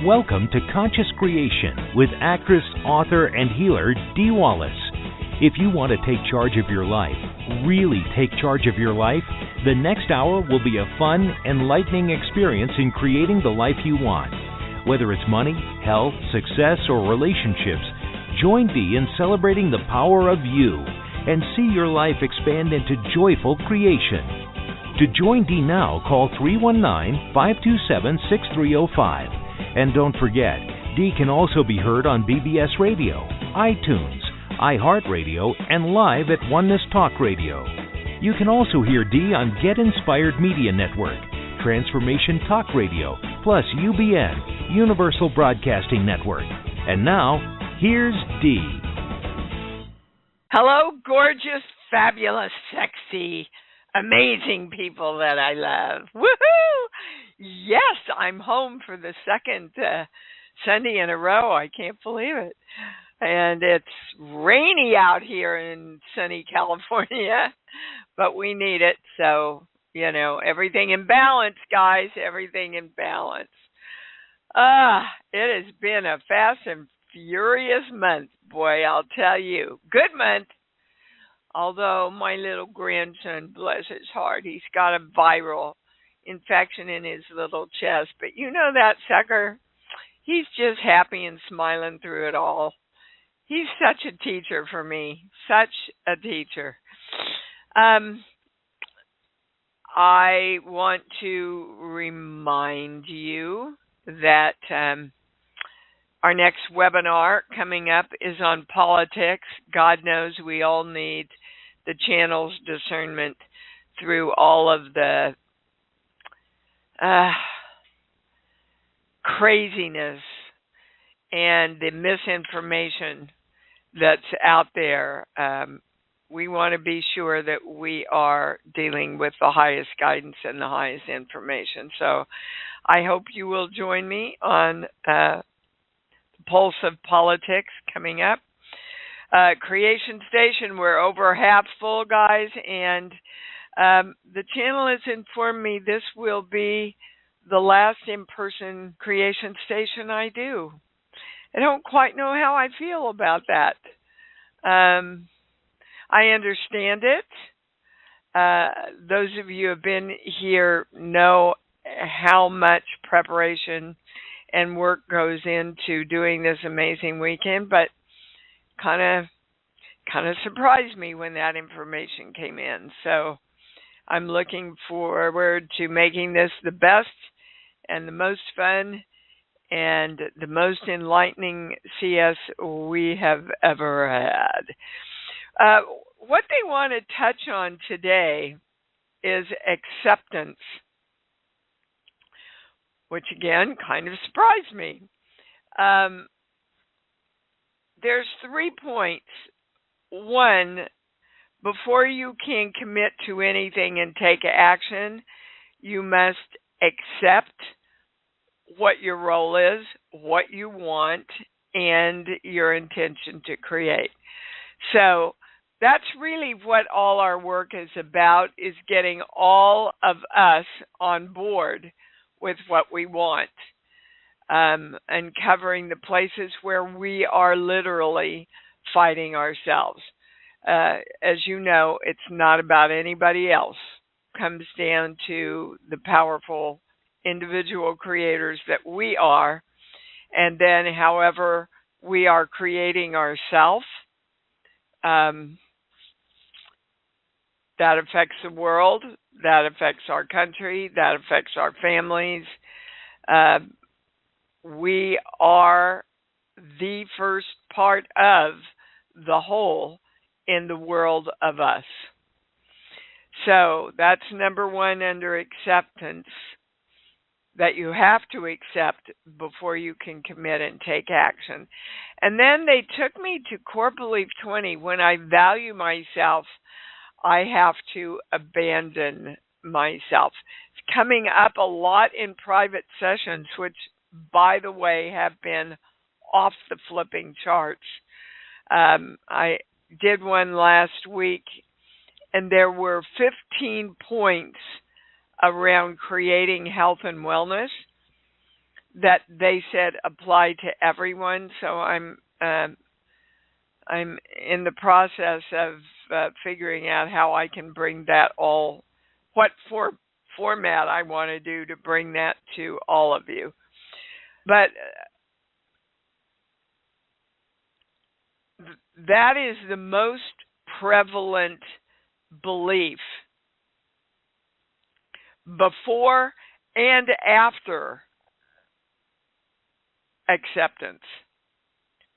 Welcome to Conscious Creation with actress, author, and healer Dee Wallace. If you want to take charge of your life, really take charge of your life, the next hour will be a fun, enlightening experience in creating the life you want. Whether it's money, health, success, or relationships, join Dee in celebrating the power of you and see your life expand into joyful creation. To join Dee now, call 319-527-6305. And don't forget, Dee can also be heard on BBS Radio, iTunes, iHeartRadio, and live at Oneness Talk Radio. You can also hear Dee on Get Inspired Media Network, Transformation Talk Radio, plus UBN, Universal Broadcasting Network. And now, here's Dee. Hello, gorgeous, fabulous, sexy, amazing people that I love. Woohoo! Yes, I'm home for the second Sunday in a row. I can't believe it. And it's rainy out here in sunny California, but we need it. So, everything in balance, guys, everything in balance. It has been a fast and furious month, boy, I'll tell you. Good month. Although my little grandson, bless his heart, he's got a viral infection in his little chest. But that sucker, he's just happy and smiling through it all. He's such a teacher for me, such a teacher. I want to remind you that our next webinar coming up is on politics. God knows we all need the channel's discernment through all of the craziness and the misinformation that's out there. We want to be sure that we are dealing with the highest guidance and the highest information. So I hope you will join me on the Pulse of Politics coming up. Creation Station, we're over half full, guys, and the channel has informed me this will be the last in-person Creation Station I do. I don't quite know how I feel about that. I understand it. Those of you who have been here know how much preparation and work goes into doing this amazing weekend, but kind of surprised me when that information came in. So I'm looking forward to making this the best and the most fun and the most enlightening CS we have ever had. What they want to touch on today is acceptance, which again kind of surprised me. There's 3 points. One, before you can commit to anything and take action, you must accept what your role is, what you want, and your intention to create. So that's really what all our work is about, is getting all of us on board with what we want, and covering the places where we are literally fighting ourselves. As you know, it's not about anybody else. It comes down to the powerful individual creators that we are, and then however we are creating ourselves, that affects the world, that affects our country, that affects our families. We are the first part of the whole in the world of us. So that's number one under acceptance, that you have to accept before you can commit and take action. And then they took me to Core Belief 20. When I value myself, I have to abandon myself. It's coming up a lot in private sessions, which, by the way, have been off the flipping charts. I did one last week, and there were 15 points around creating health and wellness. that they said apply to everyone. So I'm in the process of figuring out how I can bring that all, what format I want to do to bring that to all of you. But that is the most prevalent belief before and after acceptance.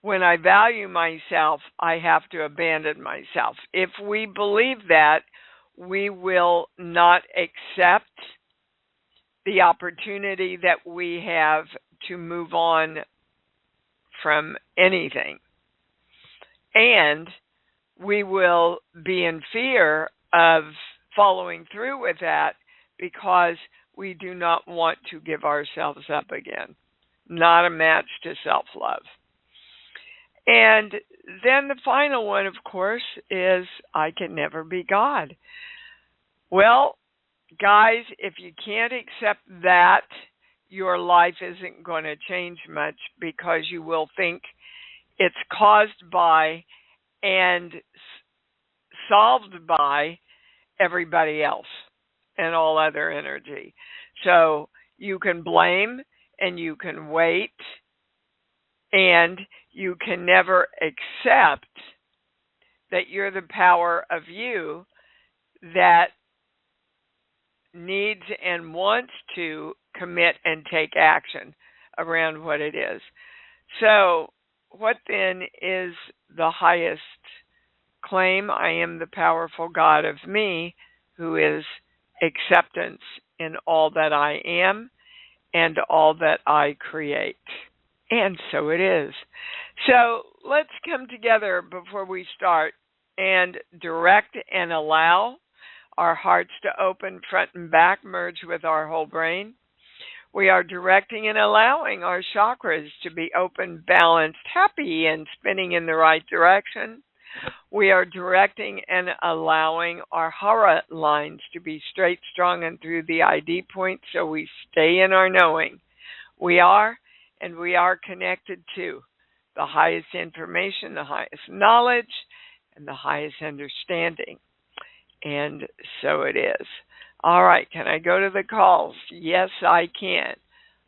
When I value myself, I have to abandon myself. If we believe that, we will not accept the opportunity that we have to move on from anything. And we will be in fear of following through with that because we do not want to give ourselves up again. Not a match to self-love. And then the final one, of course, is I can never be God. Well, guys, if you can't accept that, your life isn't going to change much because you will think it's caused by and solved by everybody else and all other energy. So you can blame and you can wait, and you can never accept that you're the power of you that needs and wants to commit and take action around what it is. So what then is the highest claim? I am the powerful God of me, who is acceptance in all that I am and all that I create. And so it is. So let's come together before we start and direct and allow our hearts to open front and back, merge with our whole brain. We are directing and allowing our chakras to be open, balanced, happy, and spinning in the right direction. We are directing and allowing our hara lines to be straight, strong, and through the ID point so we stay in our knowing. We are and we are connected to the highest information, the highest knowledge, and the highest understanding. And so it is. All right, can I go to the calls? Yes, I can.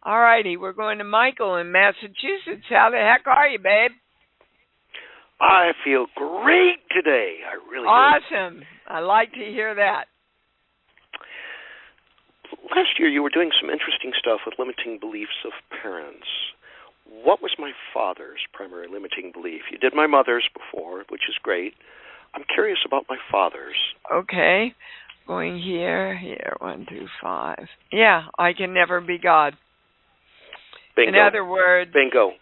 All righty, we're going to Michael in Massachusetts. How the heck are you, babe? I feel great today. I really do. Awesome. I like to hear that. Last year you were doing some interesting stuff with limiting beliefs of parents. What was my father's primary limiting belief? You did my mother's before, which is great. I'm curious about my father's. Okay. Going here, 1, 2, 5. Yeah, I can never be God. Bingo. In other words, bingo.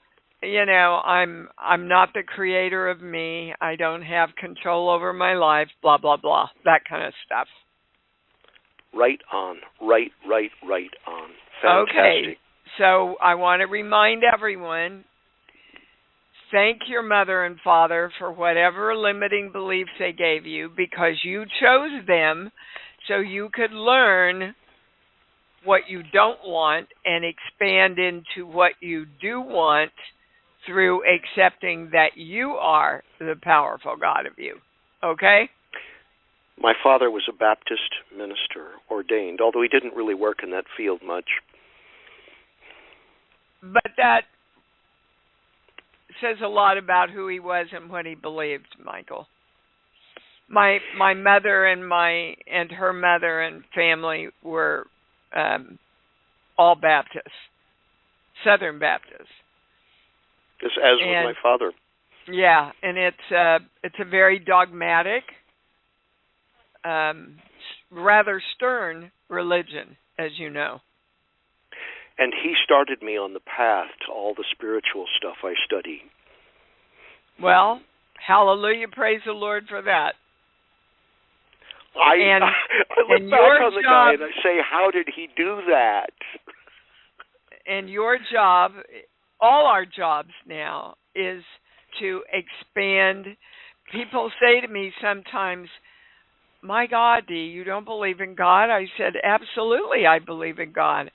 You know, I'm not the creator of me. I don't have control over my life, blah, blah, blah, that kind of stuff. Right on. Right on. Fantastic. Okay, so I want to remind everyone, thank your mother and father for whatever limiting beliefs they gave you, because you chose them so you could learn what you don't want and expand into what you do want through accepting that you are the powerful God of you. Okay? My father was a Baptist minister, ordained, although he didn't really work in that field much. But that says a lot about who he was and what he believed, Michael. My mother and her mother and family were all Baptists, Southern Baptists. As was my father. Yeah, and it's a very dogmatic, rather stern religion, as you know. And he started me on the path to all the spiritual stuff I study. Well, hallelujah, praise the Lord for that. I look back on the guy and I say, how did he do that? And your job, all our jobs now, is to expand. People say to me sometimes, my God, Dee, you don't believe in God? I said, absolutely, I believe in God.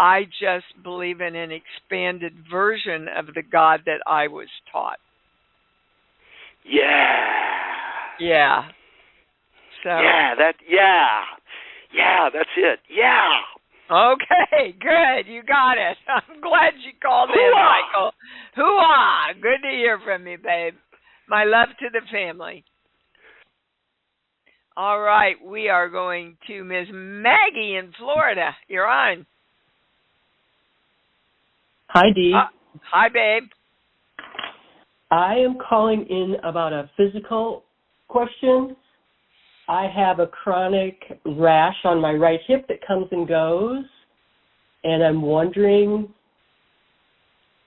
I just believe in an expanded version of the God that I was taught. Yeah. Yeah. So. Yeah, that's it. Yeah. Okay, good. You got it. I'm glad you called in, Michael. Hoo-ah! Good to hear from you, babe. My love to the family. All right, we are going to Ms. Maggie in Florida. You're on. Hi, Dee. Hi, babe. I am calling in about a physical question. I have a chronic rash on my right hip that comes and goes, and I'm wondering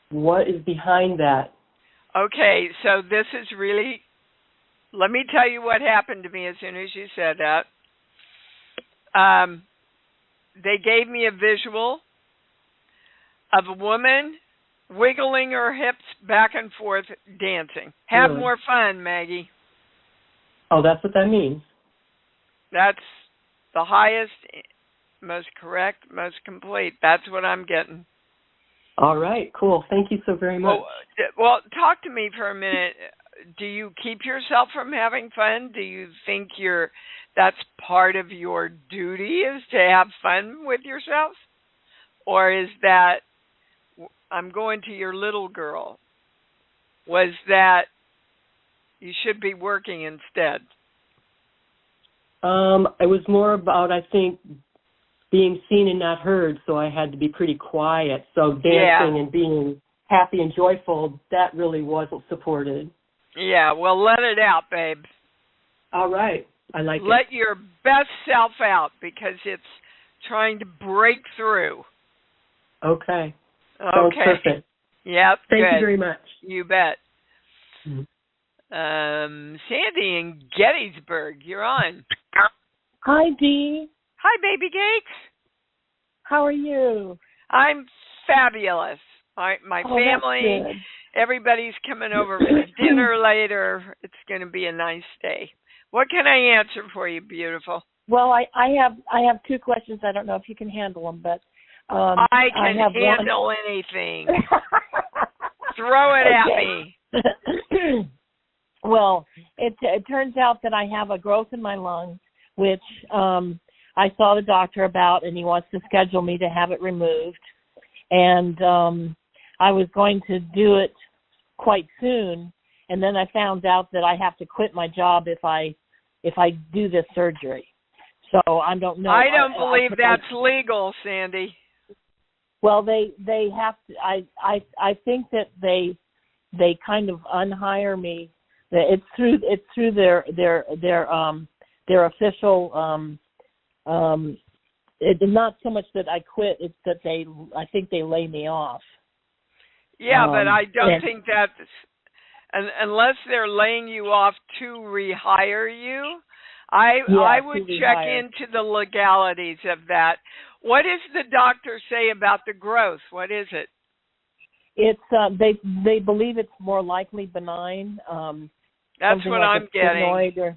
what is behind that. Okay, so this is really, let me tell you what happened to me as soon as you said that. They gave me a visual of a woman wiggling her hips back and forth dancing. Have Really? more fun, Maggie. Oh, that's what that means. That's the highest, most correct, most complete. That's what I'm getting. All right, cool. Thank you so very much. Well, talk to me for a minute. Do you keep yourself from having fun? Do you think that's part of your duty is to have fun with yourself? Or is that, I'm going to your little girl, was that you should be working instead? It was more about, I think, being seen and not heard, so I had to be pretty quiet. So dancing and being happy and joyful, that really wasn't supported. Yeah, well, let it out, babe. All right. I like it. Let your best self out because it's trying to break through. Okay. Okay. Perfect. Yep. Thank good. you very much. You bet. Mm-hmm. Sandy in Gettysburg, you're on. Hi, Dee. Hi, baby cakes. How are you? I'm fabulous. My family, everybody's coming over for dinner later. It's going to be a nice day. What can I answer for you, beautiful? Well, I have two questions. I don't know if you can handle them, but I can handle anything. Throw it at me. Well, it turns out that I have a growth in my lung, which I saw the doctor about, and he wants to schedule me to have it removed. And I was going to do it quite soon, and then I found out that I have to quit my job if I do this surgery. So I don't know. I don't believe that's legal, Sandy. Well, they have to. I think that they kind of unhire me. It's through their official. It's not so much that I quit; it's that I think they lay me off. Yeah, but I don't think that's unless they're laying you off to rehire you. I would check into the legalities of that. What does the doctor say about the growth? What is it? It's they believe it's more likely benign. That's what like I'm getting.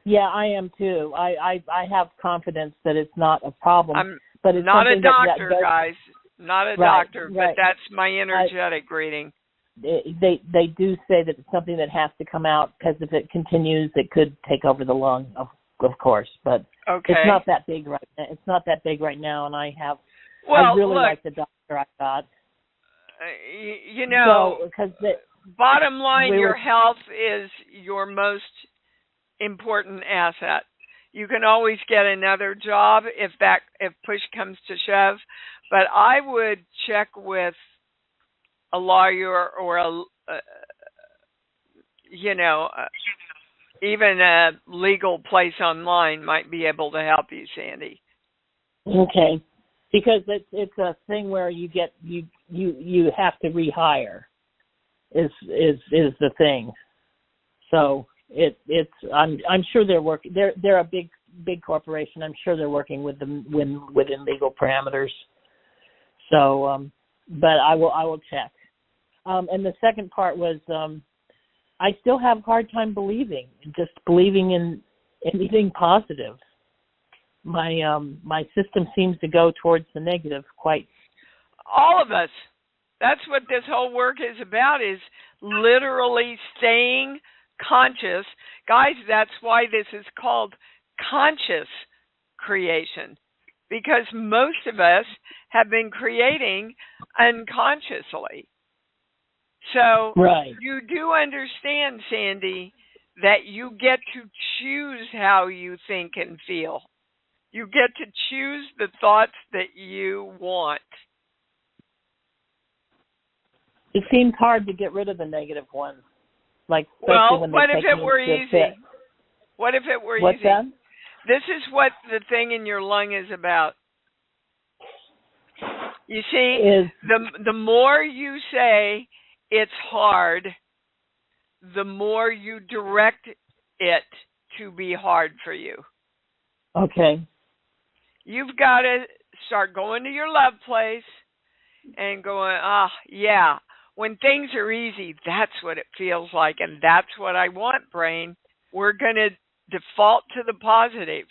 Yeah, I am too. I have confidence that it's not a problem. But it's not a doctor, guys. Not a doctor, but that's my energetic reading. They do say that it's something that has to come out because if it continues, it could take over the lung, of course. But it's not that big right now. It's not that big right now, and I really like the doctor I got. Bottom line, your health is your most important asset. You can always get another job if push comes to shove, but I would check with a lawyer or even a legal place online might be able to help you, Sandy. Okay, because it's a thing where you have to rehire is the thing. So I'm sure they're working. They're a big corporation. I'm sure they're working with them within legal parameters. So, but I will check. And the second part was I still have a hard time believing in anything positive. My system seems to go towards the negative quite all of us. That's what this whole work is about, is literally staying conscious. Guys, that's why this is called conscious creation, because most of us have been creating unconsciously. So you do understand, Sandy, that you get to choose how you think and feel. You get to choose the thoughts that you want. It seems hard to get rid of the negative ones. Like, well, when what if it were easy? What if it were What's easy? That? This is what the thing in your lung is about. You see, the more you say it's hard, the more you direct it to be hard for you. Okay. You've got to start going to your love place and going, yeah, when things are easy, that's what it feels like, and that's what I want, brain. We're going to default to the positive.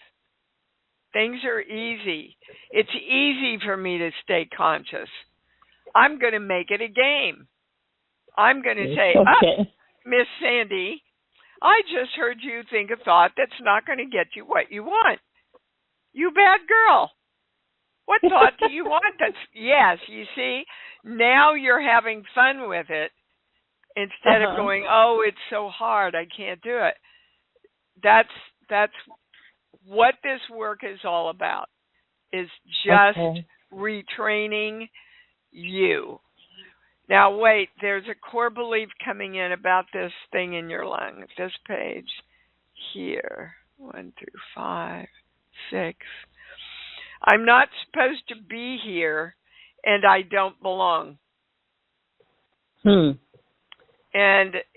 Things are easy. It's easy for me to stay conscious. I'm going to make it a game. I'm going to say, Miss Sandy, I just heard you think a thought that's not going to get you what you want. You bad girl. What thought do you want? Yes, you see, now you're having fun with it instead of going, oh, it's so hard, I can't do it. That's what this work is all about, is just retraining you. Now, wait, there's a core belief coming in about this thing in your lung. This page here, 1 through 5, 6. I'm not supposed to be here, and I don't belong. And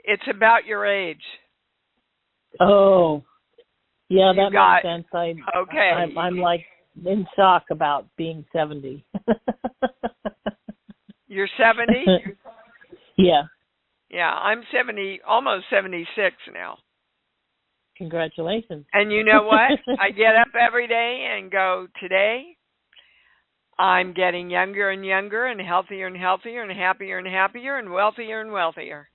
it's about your age. Oh, yeah, that makes sense. I'm like in shock about being 70. You're 70? Yeah. Yeah, I'm 70, almost 76 now. Congratulations. And you know what? I get up every day and go, today I'm getting younger and younger and healthier and healthier and happier and happier and wealthier.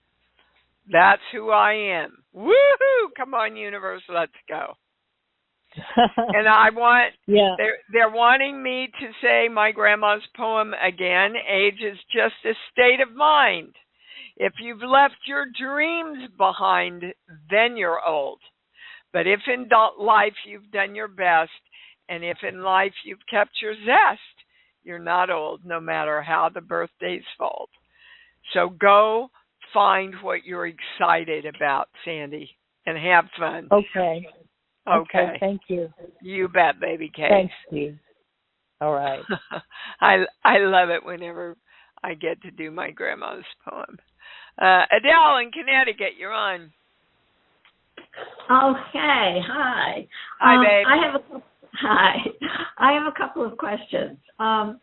That's who I am. Woohoo! Come on, universe, let's go. And I want, they're wanting me to say my grandma's poem again. Age is just a state of mind. If you've left your dreams behind, then you're old. But if in life you've done your best, and if in life you've kept your zest, you're not old, no matter how the birthdays fall. So go find what you're excited about, Sandy, and have fun. Okay. Thank you. You bet, baby Kate. Thanks, Steve. All right. I love it whenever I get to do my grandma's poem. Adele in Connecticut, you're on. Okay. Hi. Hi, babe. I have a couple of questions. I'm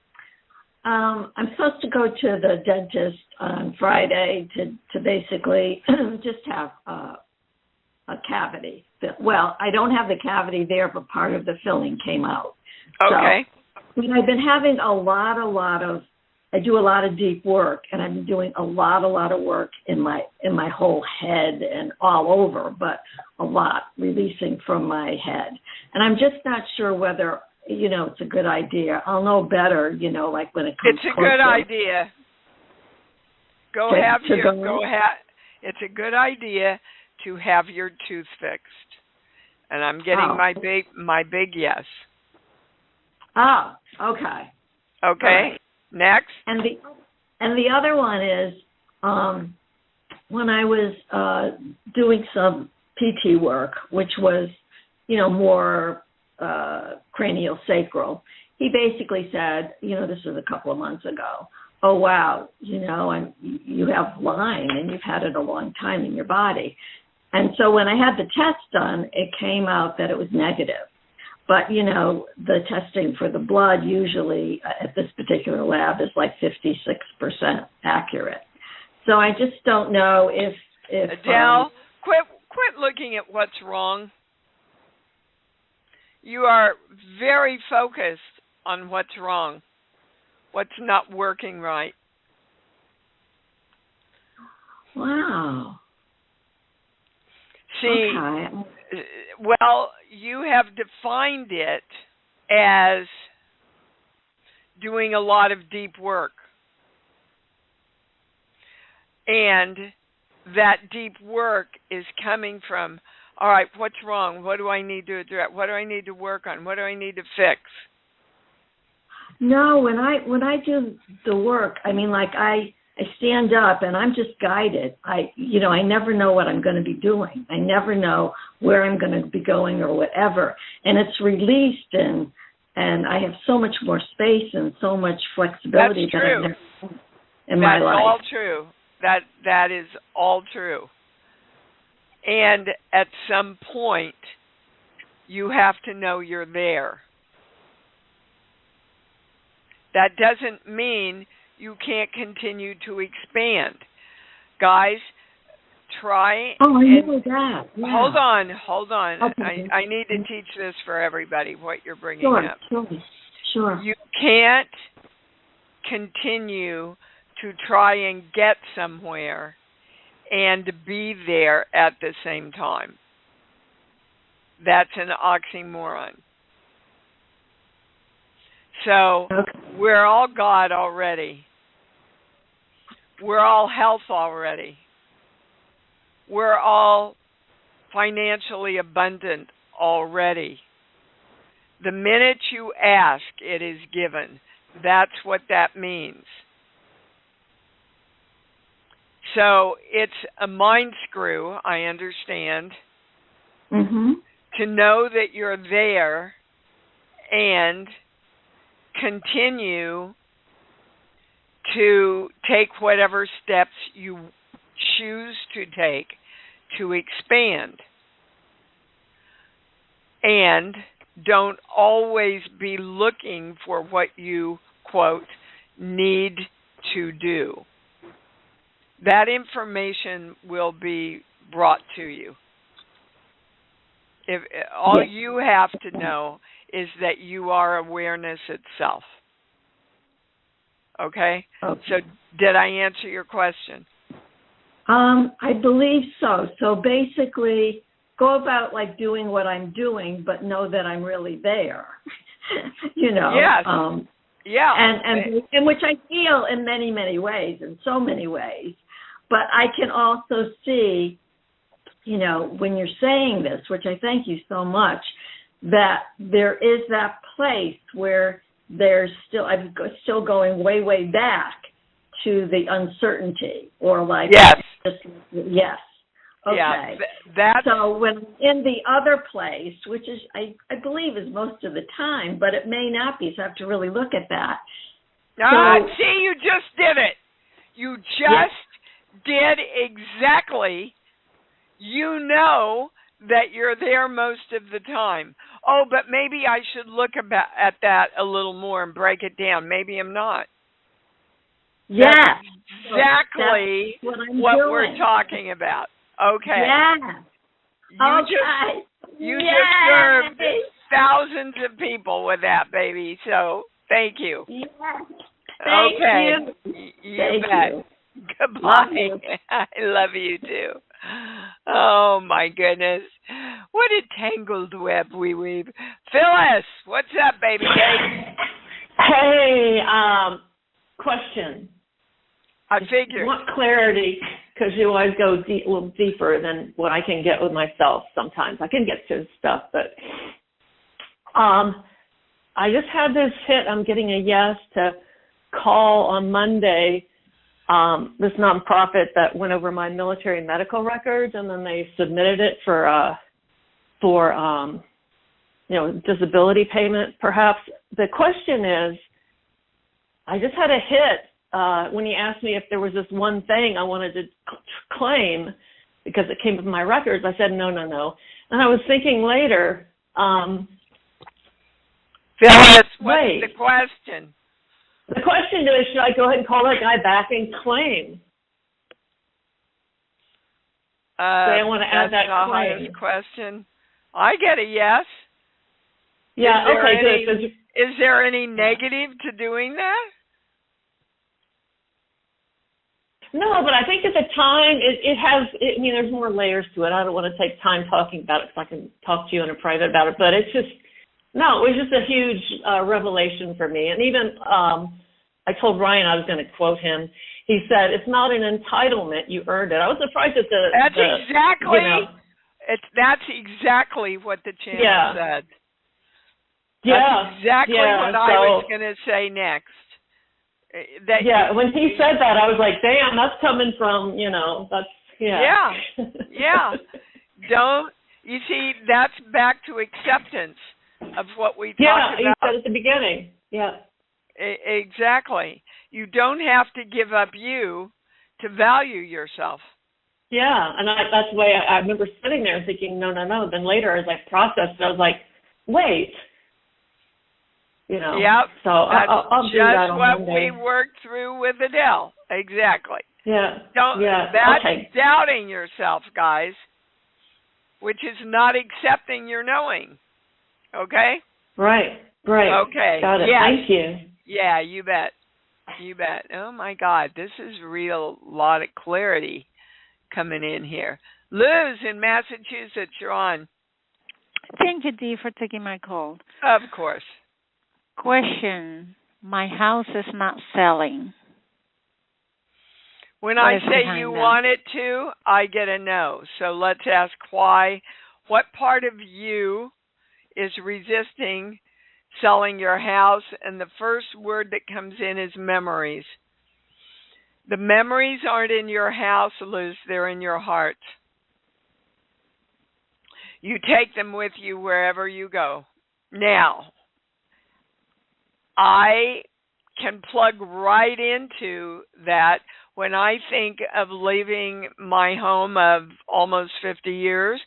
supposed to go to the dentist on Friday to basically just have a cavity. Well, I don't have the cavity there, but part of the filling came out. Okay. So, I've been having I do a lot of deep work, and I've been doing a lot of work in my whole head and all over, but a lot releasing from my head. And I'm just not sure whether, it's a good idea. I'll know better, like when it comes It's a good idea. It's a good idea to have your tooth fixed. And I'm getting my big yes. Oh, okay. Okay. Right. Next. And the other one is when I was doing some PT work, which was, more craniosacral, he basically said, this was a couple of months ago, oh, wow, and you have Lyme and you've had it a long time in your body. And so when I had the test done, it came out that it was negative. But, the testing for the blood usually at this particular lab is like 56% accurate. So I just don't know if Adele, quit looking at what's wrong. You are very focused on what's wrong. What's not working right? Wow. See, okay. Well, you have defined it as doing a lot of deep work. And that deep work is coming from, all right, what's wrong? What do I need to address? What do I need to work on? What do I need to fix? No, when I do the work, I mean, like I stand up and I'm just guided. I never know what I'm going to be doing. I never know where I'm going to be going or whatever. And it's released and I have so much more space and so much flexibility. That's true. That I've never in my life. That's all true. That is all true. And at some point, you have to know you're there. That doesn't mean you can't continue to expand. Guys, try. Oh, I know that. Yeah. Hold on. Okay. I need to teach this for everybody, what you're bringing up. Sure. You can't continue to try and get somewhere and be there at the same time. That's an oxymoron. So we're all God already. We're all health already. We're all financially abundant already. The minute you ask, it is given. That's what that means. So it's a mind screw, I understand, to know that you're there and continue to take whatever steps you choose to take to expand. And don't always be looking for what you, quote, need to do. That information will be brought to you. If all you have to know is that you are awareness itself. Okay? So did I answer your question? I believe so. So basically, go about like doing what I'm doing, but know that I'm really there. Yes. Yeah. And which I feel in many, many ways, in so many ways. But I can also see, when you're saying this, which I thank you so much, that there is that place where I'm still going way, way back to the uncertainty or like, yes. Yes. Okay. Yeah, so when I'm in the other place, which is, I believe is most of the time, but it may not be, so I have to really look at that. See, you just did it. You just did exactly. You know that you're there most of the time. Oh, but maybe I should look at that a little more and break it down. Maybe I'm not. Yes. That's exactly what doing. we're talking about. Okay. Yeah. You just served thousands of people with that, baby. So thank you. Yes. Thank you. You bet. Goodbye. Love you. I love you too. Oh my goodness. What a tangled web we weave. Phyllis, what's up, baby cake? Hey, question. I figured. I want clarity because you always go a little deeper than what I can get with myself sometimes. I can get to stuff, but I just had this hit. I'm getting a yes to call on Monday this nonprofit that went over my military medical records, and then they submitted it for disability payment, perhaps. The question is, I just had a hit when he asked me if there was this one thing I wanted to claim because it came with my records. I said, no. And I was thinking later, Phyllis, what's the question? The question is, should I go ahead and call that guy back and claim? I want to add that claim. Question. I get a yes. Yeah, okay, good. Is there any negative to doing that? No, but I think at the time it has. I mean, there's more layers to it. I don't want to take time talking about it because I can talk to you in a private about it. But it's just it was just a huge revelation for me. And even I told Ryan I was going to quote him. He said, "It's not an entitlement; you earned it." I was surprised at That's exactly what the channel said. That's exactly what I was going to say next. When he said that, I was like, damn, that's coming from, that's, You see, that's back to acceptance of what we talked about. Yeah, you said at the beginning. Yeah. Exactly. You don't have to give up you to value yourself. Yeah, and that's the way I remember sitting there thinking, no. Then later, as I processed it, I was like, wait. Yep. So that's I'll do that on what Monday. we worked through with Adele. Exactly. Yeah. That's doubting yourself, guys, which is not accepting your knowing. Okay? Right. Okay. Got it. Yes. Thank you. Yeah, you bet. Oh my God, this is real lot of clarity coming in here. Liz in Massachusetts, you're on. Thank you, Dee, for taking my call. Of course. Question. My house is not selling. When I say you want it to, I get a no. So let's ask why. What part of you is resisting selling your house? And the first word that comes in is memories. The memories aren't in your house, Liz. They're in your heart. You take them with you wherever you go. Now, I can plug right into that when I think of leaving my home of almost 50 years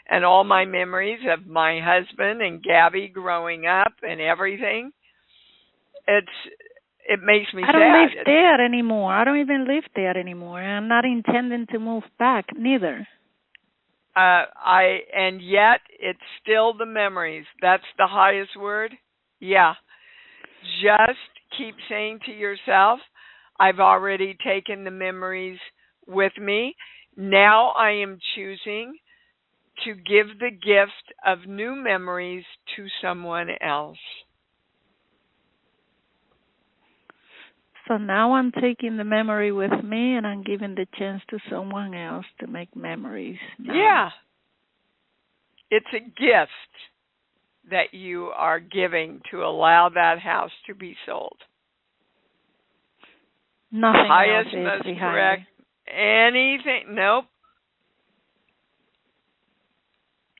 and all my memories of my husband and Gabby growing up and everything. It makes me sad. I don't live there anymore. I don't even live there anymore. I'm not intending to move back, neither. And yet it's still the memories. That's the highest word. Yeah. Just keep saying to yourself, I've already taken the memories with me. Now I am choosing to give the gift of new memories to someone else. So now I'm taking the memory with me and I'm giving the chance to someone else to make memories. Now. Yeah. It's a gift that you are giving to allow that house to be sold. Nothing highest, else is most behind correct. Anything? Nope.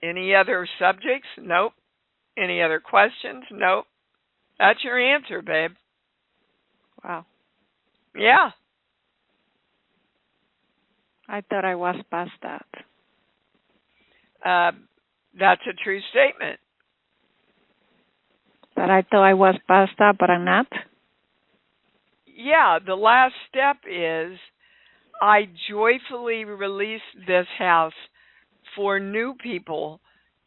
Any other subjects? Nope. Any other questions? Nope. That's your answer, babe. Wow. Yeah. I thought I was past that. That's a true statement. But I thought I was past that, but I'm not? Yeah, the last step is I joyfully release this house for new people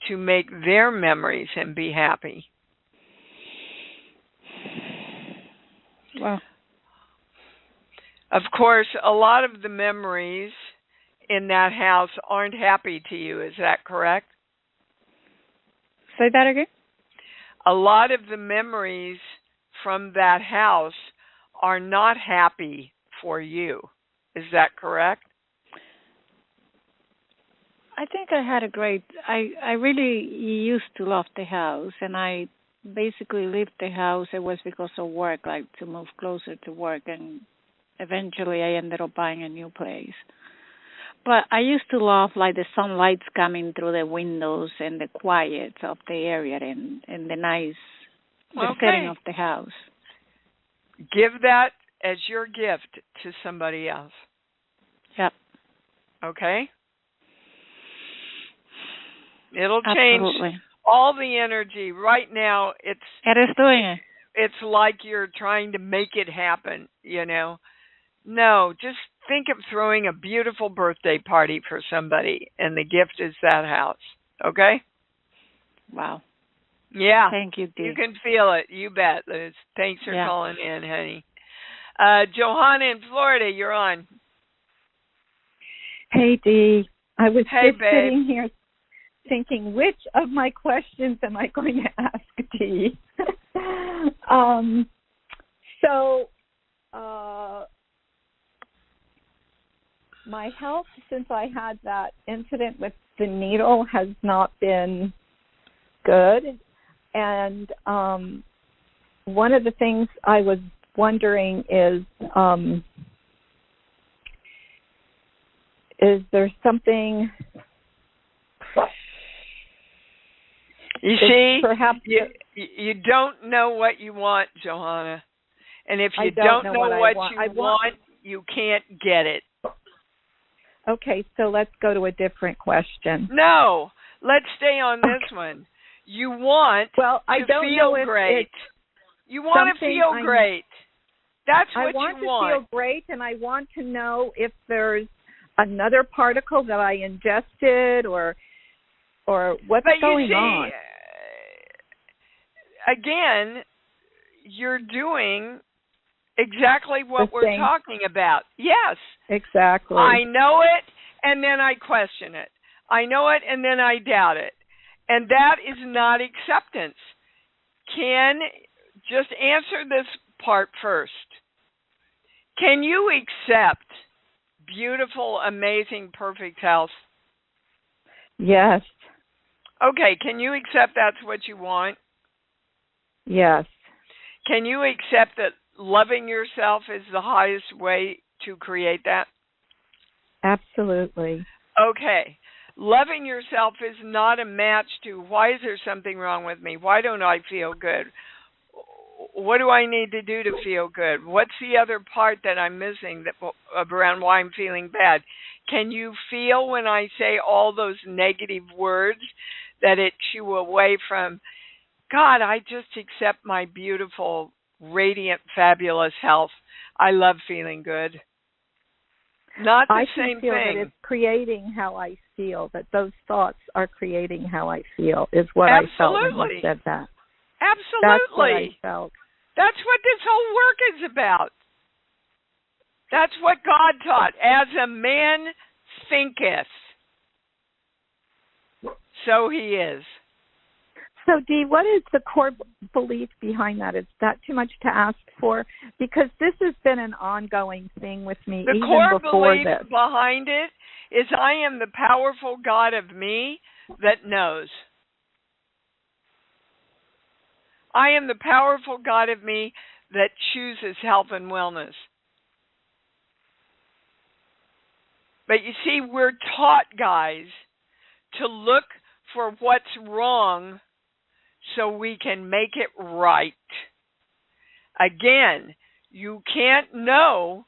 to make their memories and be happy. Well, of course, a lot of the memories in that house aren't happy to you. Is that correct? Say that again? A lot of the memories from that house are not happy for you. Is that correct? I think I had I really used to love the house, and I basically left the house. It was because of work, like to move closer to work, and eventually I ended up buying a new place. But I used to love like the sunlight coming through the windows and the quiet of the area and the nice setting of the house. Give that as your gift to somebody else. Yep. Okay? It'll change Absolutely. all the energy. Right now, it is doing it. It's like you're trying to make it happen, you know. No, just think of throwing a beautiful birthday party for somebody, and the gift is that house. Okay? Wow. Yeah. Thank you, Dee. You can feel it. You bet, Liz. Thanks for calling in, honey. Johanna in Florida, you're on. Hey, Dee. I was just babe. sitting here thinking, which of my questions am I going to ask Dee? My health since I had that incident with the needle has not been good. And one of the things I was wondering is there something... You see, perhaps you don't know what you want, Johanna. And if you don't know what you want, you can't get it. Okay, so let's go to a different question. No, let's stay on this one. You want to feel great. You want to feel great. That's what you want. I want to feel great, and I want to know if there's another particle that I ingested or what's going on. Again, you're doing exactly what we're talking about. Yes. Exactly. I know it, and then I question it. I know it, and then I doubt it. And that is not acceptance. Just answer this part first. Can you accept beautiful, amazing, perfect health? Yes. Okay, can you accept that's what you want? Yes. Can you accept that loving yourself is the highest way to create that? Absolutely. Okay. Loving yourself is not a match to why is there something wrong with me? Why don't I feel good? What do I need to do to feel good? What's the other part that I'm missing around why I'm feeling bad? Can you feel when I say all those negative words that it chew away from, God, I just accept my beautiful, radiant, fabulous health. I love feeling good. Not the same feel thing. That it's creating how I feel, that those thoughts are creating how I feel, is what Absolutely. I felt when you said that. Absolutely. That's what I felt. That's what this whole work is about. That's what God taught. As a man thinketh, so he is. So, Dee, what is the core belief behind that? Is that too much to ask for? Because this has been an ongoing thing with me the even core before belief this. Behind it is I am the powerful God of me that knows. I am the powerful God of me that chooses health and wellness. But you see, we're taught, guys, to look for what's wrong so we can make it right. Again, you can't know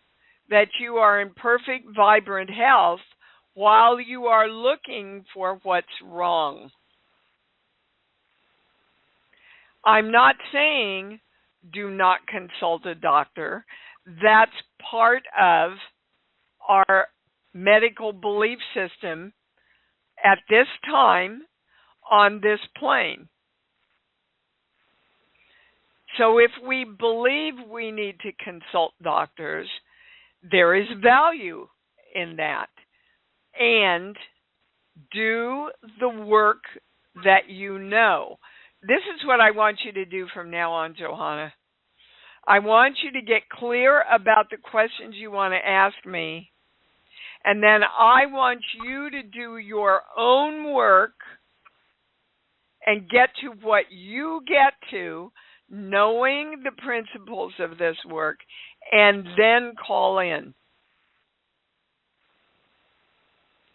that you are in perfect, vibrant health while you are looking for what's wrong. I'm not saying do not consult a doctor. That's part of our medical belief system at this time on this plane. So if we believe we need to consult doctors, there is value in that. And do the work that you know. This is what I want you to do from now on, Johanna. I want you to get clear about the questions you want to ask me. And then I want you to do your own work and get to what you get to, knowing the principles of this work, and then call in.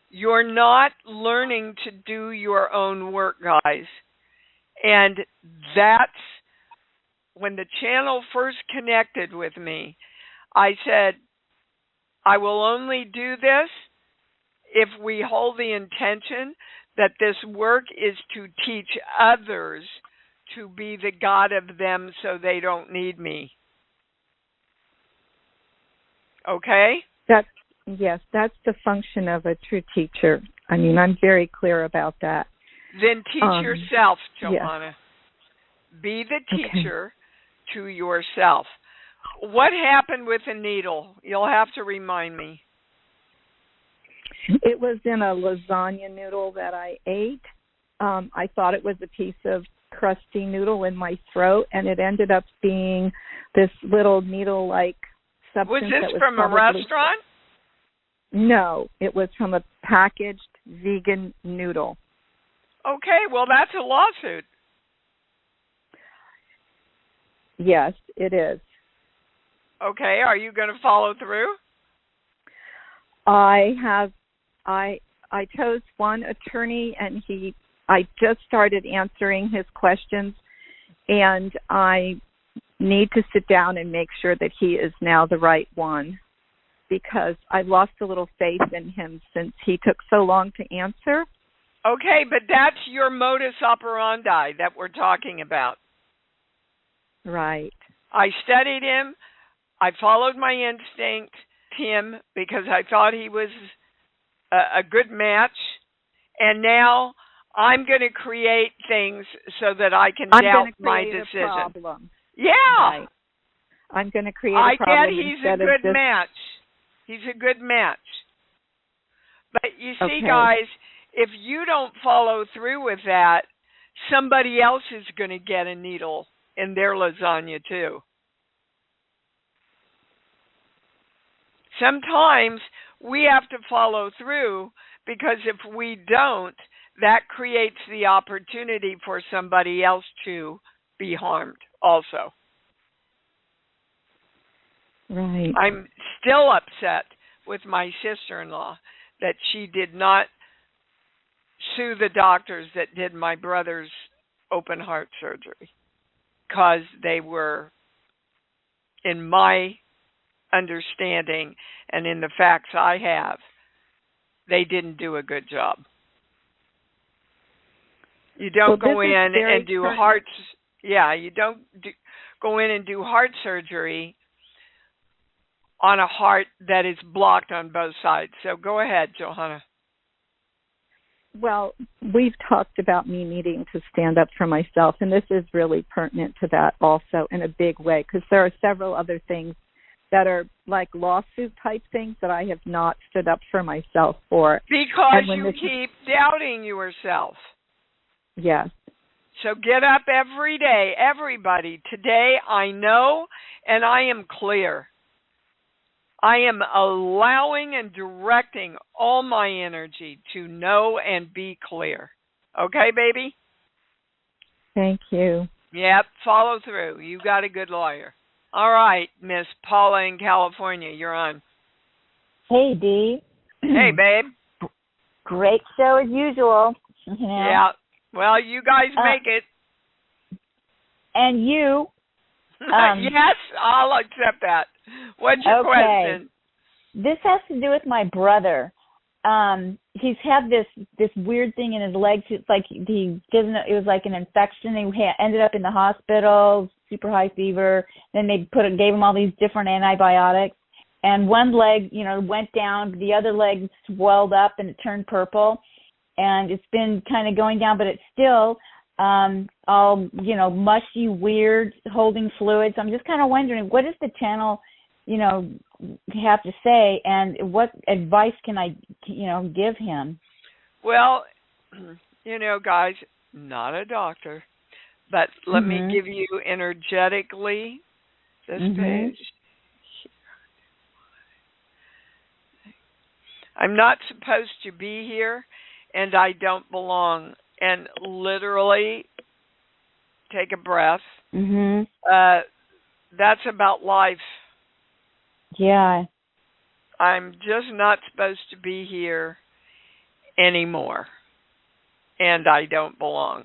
You're not learning to do your own work, guys. And that's when the channel first connected with me. I said, I will only do this if we hold the intention that this work is to teach others to be the God of them so they don't need me. Okay? Yes, that's the function of a true teacher. I mean, I'm very clear about that. Then teach yourself, Johanna. Yes. Be the teacher to yourself. What happened with the needle? You'll have to remind me. It was in a lasagna noodle that I ate. I thought it was a piece of crusty noodle in my throat, and it ended up being this little needle-like substance. Was this from a restaurant? No, it was from a packaged vegan noodle. Okay, well, that's a lawsuit. Yes, it is. Okay, are you going to follow through? I chose one attorney, and I just started answering his questions, and I need to sit down and make sure that he is now the right one, because I lost a little faith in him since he took so long to answer. Okay, but that's your modus operandi that we're talking about. Right. I studied him. I followed my instinct, him, because I thought he was a good match. And now I'm going to create things so that I can doubt my decision. I'm going to create a problem. Yeah. Right. I'm going to create a problem. I get he's a good match. He's a good match. But you see, guys, if you don't follow through with that, somebody else is going to get a needle in their lasagna too. Sometimes we have to follow through, because if we don't, that creates the opportunity for somebody else to be harmed also. Right. I'm still upset with my sister-in-law that she did not sue the doctors that did my brother's open heart surgery, because they were, in my understanding and in the facts I have, they didn't do a good job. You don't go in and do heart. Yeah, you don't go in and do heart surgery on a heart that is blocked on both sides. So go ahead, Johanna. Well, we've talked about me needing to stand up for myself, and this is really pertinent to that also in a big way, because there are several other things that are like lawsuit type things that I have not stood up for myself for. Because you keep doubting yourself. Yes. So get up every day, everybody. Today I know, and I am clear. I am allowing and directing all my energy to know and be clear. Okay, baby? Thank you. Yep, follow through. You got a good lawyer. All right, Miss Paula in California, you're on. Hey, Dee. Hey, babe. Great show as usual. Yeah. Well, you guys make it. And you. Yes, I'll accept that. What's your question? This has to do with my brother. He's had this weird thing in his legs. It's like he doesn't. It was like an infection. He ended up in the hospital, super high fever. Then they gave him all these different antibiotics. And one leg, went down. The other leg swelled up and it turned purple. And it's been kind of going down, but it's still all, mushy, weird, holding fluids. I'm just kind of wondering, what does the channel, have to say, and what advice can I, give him? Well, guys, not a doctor, but let me give you energetically this page. I'm not supposed to be here, and I don't belong. And literally, take a breath. That's about life. Yeah. I'm just not supposed to be here anymore, and I don't belong.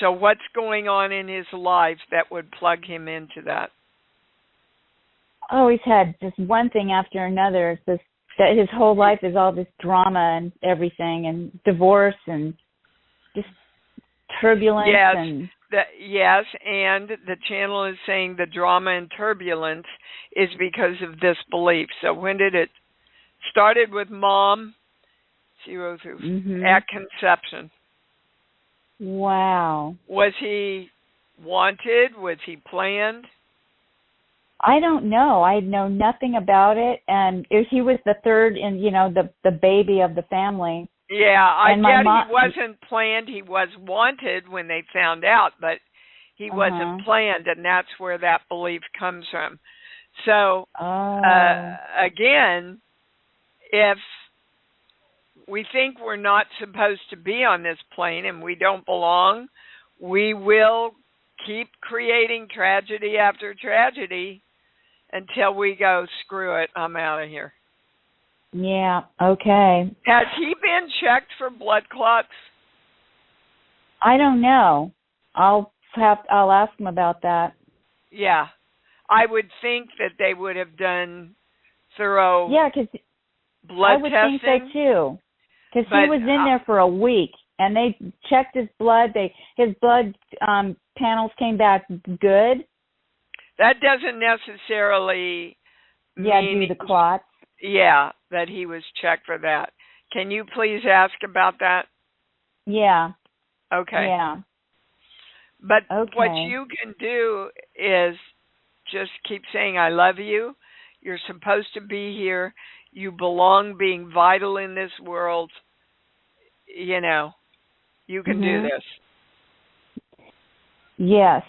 So what's going on in his life that would plug him into that? Oh, he's had just one thing after another. It's just that his whole life is all this drama and everything, and divorce and just turbulence. Yes, and the channel is saying the drama and turbulence is because of this belief. So when did it started with mom, 0 through at conception? Wow. Was he wanted? Was he planned? I don't know. I know nothing about it, and he was the third in, the baby of the family. Yeah, I and get he wasn't planned. He was wanted when they found out, but he wasn't planned, and that's where that belief comes from. So, again, if we think we're not supposed to be on this plane and we don't belong, we will keep creating tragedy after tragedy until we go, screw it, I'm out of here. Yeah, okay. Has he been checked for blood clots? I don't know. I'll ask him about that. Yeah. I would think that they would have done thorough blood testing. I would think so too. Because he was in there for a week, and they checked his blood. His blood panels came back good. That doesn't necessarily mean do the clots. Yeah, that he was checked for that. Can you please ask about that? Yeah. Okay. Yeah. But what you can do is just keep saying, I love you. You're supposed to be here. You belong being vital in this world. You can do this. Yes.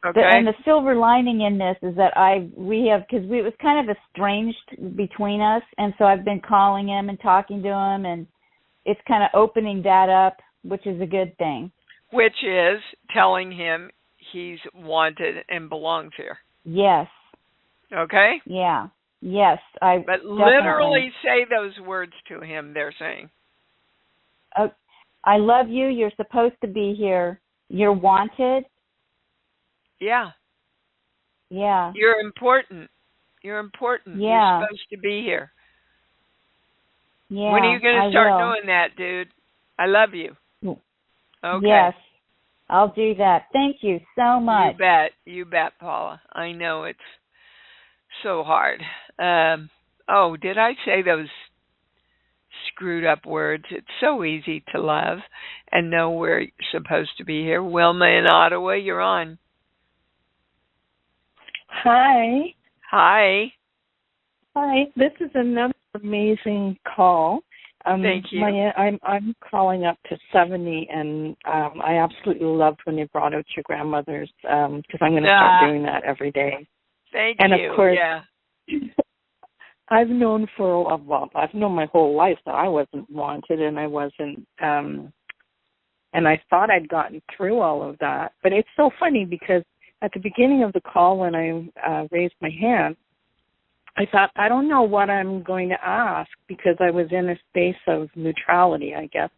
Okay. And the silver lining in this is that because it was kind of estranged between us, and so I've been calling him and talking to him, and it's kind of opening that up, which is a good thing. Which is telling him he's wanted and belongs here. Yes. Okay? Yeah. Yes. But literally say those words to him, they're saying. I love you. You're supposed to be here. You're wanted. Yeah. Yeah. You're important. You're important. Yeah. You're supposed to be here. Yeah. When are you going to start doing that, dude? I love you. Okay. Yes. I'll do that. Thank you so much. You bet, Paula. I know it's so hard. Did I say those screwed up words? It's so easy to love and know we're supposed to be here. Wilma in Ottawa, you're on. Hi. Hi. Hi. This is another amazing call. Thank you. I'm calling up to 70, and I absolutely loved when you brought out your grandmothers because I'm going to start doing that every day. Thank you. And of course, I've known I've known my whole life that I wasn't wanted, and I wasn't, and I thought I'd gotten through all of that. But it's so funny because at the beginning of the call when I raised my hand, I thought, I don't know what I'm going to ask because I was in a space of neutrality, I guess,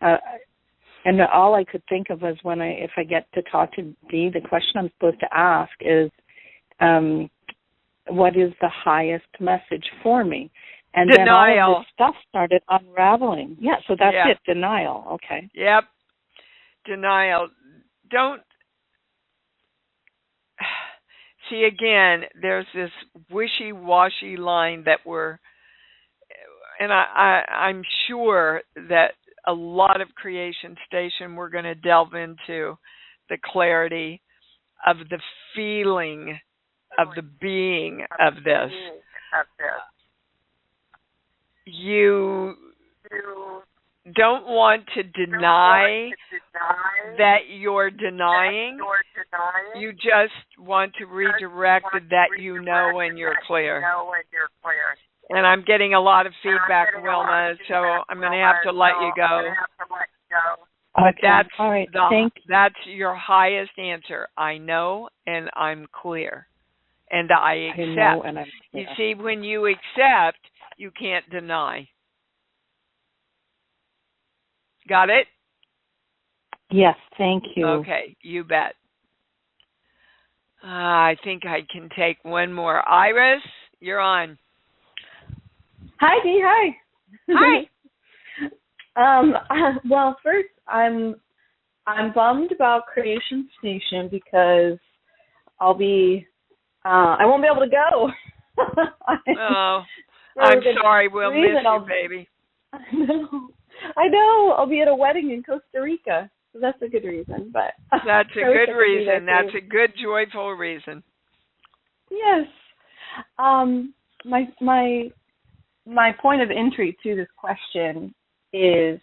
and all I could think of was if I get to talk to Dee, the question I'm supposed to ask is, what is the highest message for me? And denial. Then all of this stuff started unraveling. Yeah, so that's it, denial. Okay. Yep, denial. Don't. See, again, there's this wishy-washy line that I'm sure that a lot of Creation Station we're going to delve into the clarity of the feeling of the being of this. You don't want to deny that you're denying. You just want to redirect that you know and you're clear. And I'm getting a lot of feedback, Wilma, so I'm going to have to let you go. Okay. That's your highest answer. I know and I'm clear. And I accept. I know and I'm clear. You see, when you accept, you can't deny. Got it? Yes, thank you. Okay, you bet. I think I can take one more. Iris, you're on. Hi, Dee. Hi. Hi. Well, first, I'm bummed about Creation Station because I won't be able to go. I'm sorry. We'll miss you, baby. I know. I'll be at a wedding in Costa Rica. So that's a good reason. But that's a good reason. That's a good, joyful reason. Yes. My point of entry to this question is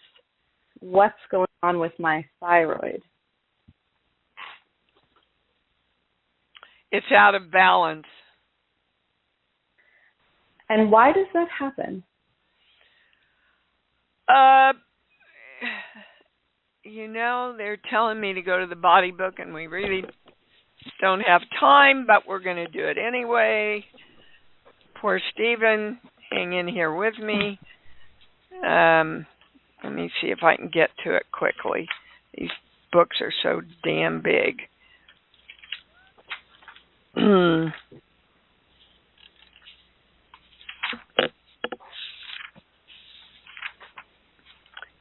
what's going on with my thyroid? It's out of balance. And why does that happen? They're telling me to go to the body book, and we really don't have time, but we're going to do it anyway. Poor Stephen, hang in here with me. Let me see if I can get to it quickly. These books are so damn big.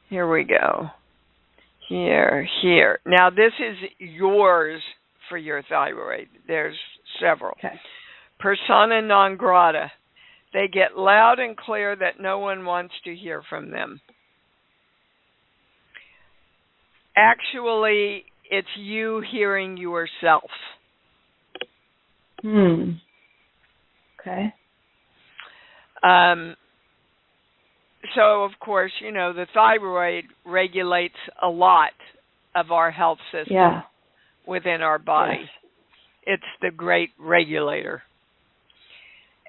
Here we go. Here. Now, this is yours for your thyroid. There's several. Okay. Persona non grata. They get loud and clear that no one wants to hear from them. Actually, it's you hearing yourself. Okay. So, of course, the thyroid regulates a lot of our health system within our body. Yes. It's the great regulator.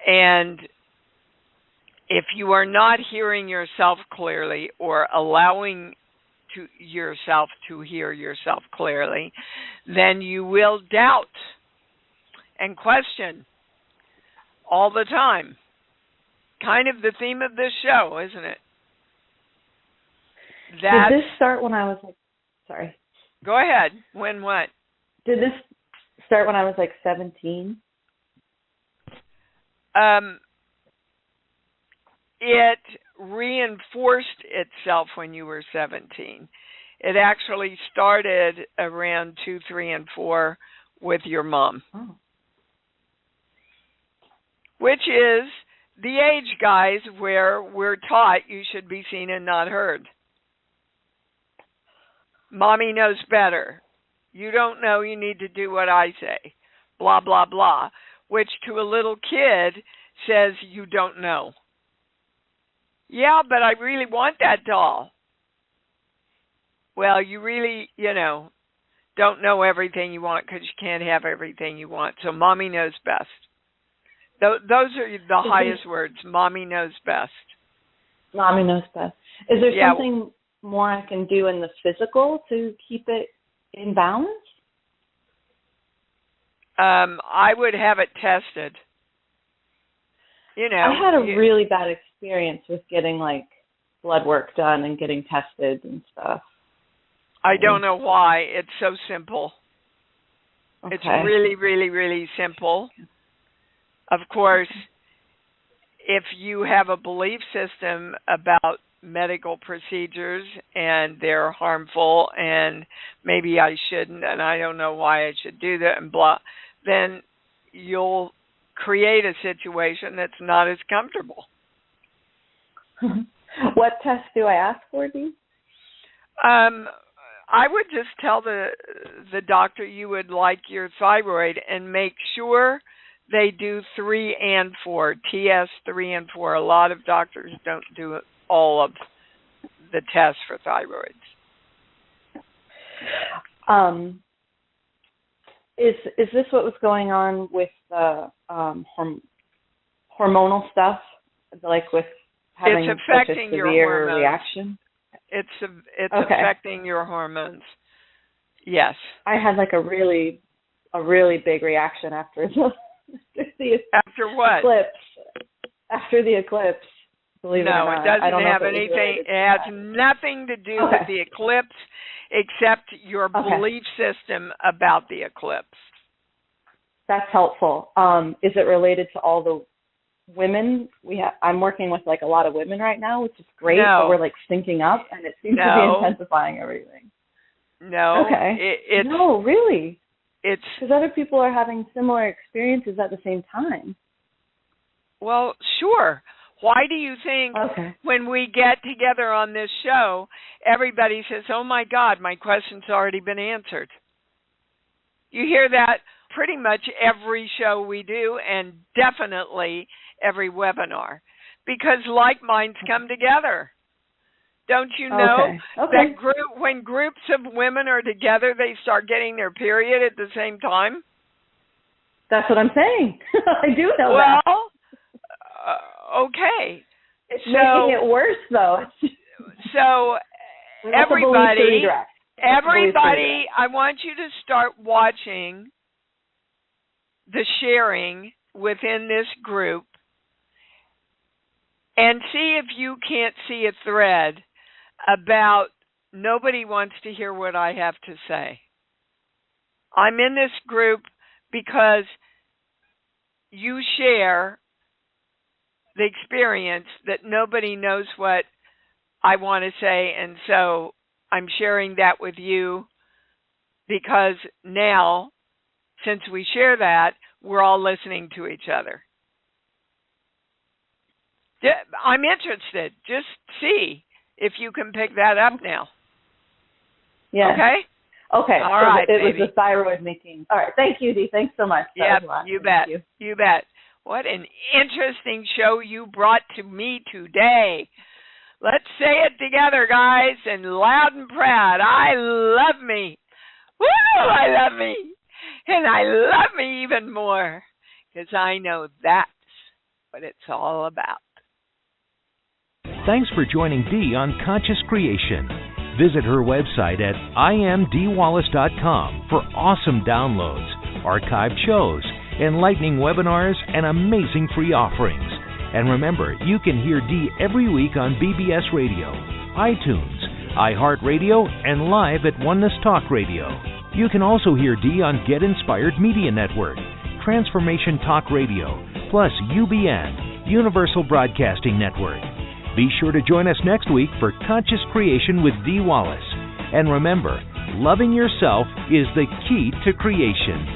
And if you are not hearing yourself clearly or allowing yourself to hear yourself clearly, then you will doubt and question all the time. Kind of the theme of this show, isn't it? Did this start when I was sorry. Go ahead. When what? Did this start when I was 17? It reinforced itself when you were 17. It actually started around 2, 3, and 4 with your mom. Oh. Which is the age, guys, where we're taught you should be seen and not heard. Mommy knows better. You don't know, you need to do what I say. Blah, blah, blah. Which to a little kid says you don't know. Yeah, but I really want that doll. Well, you really, don't know everything you want because you can't have everything you want. So mommy knows best. Those are the highest words. Mommy knows best. Mommy knows best. Is there something more I can do in the physical to keep it in balance? I would have it tested. I had a really bad experience with getting blood work done and getting tested and stuff. I don't know why. It's so simple. Okay. It's really, really, really simple. Of course, if you have a belief system about medical procedures and they're harmful and maybe I shouldn't and I don't know why I should do that and blah, then you'll create a situation that's not as comfortable. What test do I ask for, Dee? I would just tell the doctor you would like your thyroid and make sure they do 3 and 4, TS 3 and 4. A lot of doctors don't do all of the tests for thyroids. Is this what was going on with the hormonal stuff, with having such a severe reaction? It's affecting your hormones. Yes. I had a really big reaction after the after what? Eclipse. After the eclipse, believe it or not. No, it doesn't have anything. It has nothing to do with the eclipse except your belief system about the eclipse. That's helpful. Is it related to all the women I'm working with a lot of women right now, which is great, but we're syncing up and it seems to be intensifying everything. No. Okay. No, really? It's because other people are having similar experiences at the same time. Well, sure. Why do you think when we get together on this show, everybody says, oh my God, my question's already been answered? You hear that pretty much every show we do, and definitely every webinar, because like minds come together. Don't you know that when groups of women are together, they start getting their period at the same time? That's what I'm saying. I do know that. Well, okay. It's making it worse, though. So everybody, I want you to start watching the sharing within this group and see if you can't see a thread about nobody wants to hear what I have to say. I'm in this group because you share the experience that nobody knows what I want to say, and so I'm sharing that with you because now, since we share that, we're all listening to each other. I'm interested. Just see if you can pick that up now. Yeah. Okay? Okay. All right, it was the thyroid making. All right. Thank you, Dee. Thanks so much. Yeah, you bet. You bet. What an interesting show you brought to me today. Let's say it together, guys, and loud and proud. I love me. Woo! I love me. And I love me even more because I know that's what it's all about. Thanks for joining Dee on Conscious Creation. Visit her website at imdwallace.com for awesome downloads, archived shows, enlightening webinars, and amazing free offerings. And remember, you can hear Dee every week on BBS Radio, iTunes, iHeartRadio, and live at Oneness Talk Radio. You can also hear Dee on Get Inspired Media Network, Transformation Talk Radio, plus UBN, Universal Broadcasting Network. Be sure to join us next week for Conscious Creation with Dee Wallace. And remember, loving yourself is the key to creation.